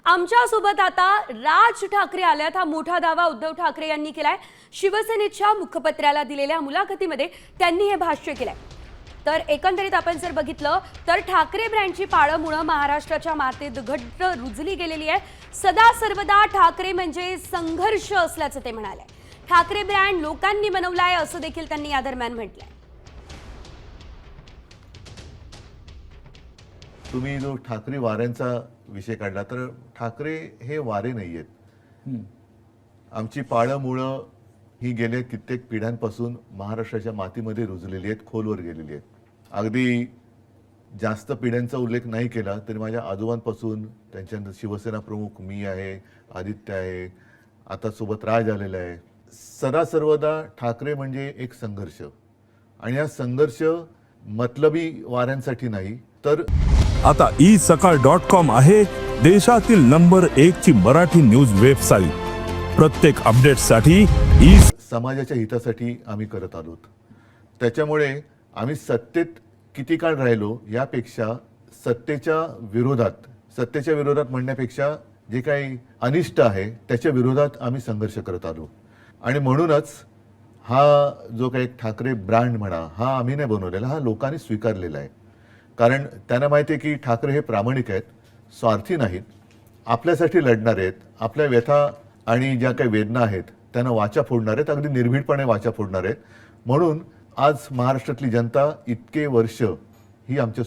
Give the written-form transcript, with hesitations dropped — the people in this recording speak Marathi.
आमच्या सोबत आता राज ठाकरे आल्यात हा मोठा दावा उद्धव ठाकरे यांनी केलाय। शिवसेनेच्या मुखपत्राला दिलेल्या मुलाखतीमध्ये त्यांनी हे भाष्य केलंय। तर एकंदरीत आपण जर बघितलं तर ठाकरे ब्रँडची पाळंमुळं महाराष्ट्राच्या मातेत घट्ट रुजली गेलेली आहे। सदा सर्वदा ठाकरे म्हणजे संघर्ष असल्याचं ते म्हणाले। ठाकरे ब्रँड लोकांनी बनवलाय असं देखील त्यांनी या दरम्यान म्हटलंय। तुम्ही जो ठाकरे वाऱ्यांचा विषय काढला तर ठाकरे हे वारे नाही आहेत। आमची पाळंमुळं ही गेले कित्येक पिढ्यांपासून महाराष्ट्राच्या मातीमध्ये रुजलेली आहेत, खोलवर गेलेली आहेत। अगदी जास्त पिढ्यांचा उल्लेख नाही केला तरी माझ्या आजोबांपासून त्यांच्यानंतर शिवसेना प्रमुख मी आहे, आदित्य आहे, आता सोबत राज आलेला आहे। सदा सर्वदा ठाकरे म्हणजे एक संघर्ष, आणि हा संघर्ष मतलबी वाऱ्यांसाठी नाही तर आता isakal.com आहे देशातील नंबर 1 ची मराठी न्यूज वेबसाईट। प्रत्येक अपडेटसाठी समाजाच्या हितासाठी आम्ही करत आलोत। त्याच्यामुळे आम्ही सत्तेत किती काळ राहिलो यापेक्षा सत्तेच्या विरोधात म्हणण्यापेक्षा जे काही अनिष्ट आहे त्याच्या विरोधात आम्ही संघर्ष करत आलो। आणि म्हणूनच हा जो काही ठाकरे ब्रँड म्हणा हा आम्ही नाही बनवलेला, हा लोकांनी स्वीकारलेला आहे। कारण त्यांना माहिती आहे की ठाकरे हे प्रामाणिक आहेत, स्वार्थी नाहीत, आपल्यासाठी लढणार आहेत, आपल्या व्यथा आणि ज्या काही वेदना आहेत त्यांना वाचा फोडणार आहेत, अगदी निर्भीडपणे वाचा फोडणार आहेत। म्हणून आज महाराष्ट्रातली जनता इतके वर्ष ही आमच्या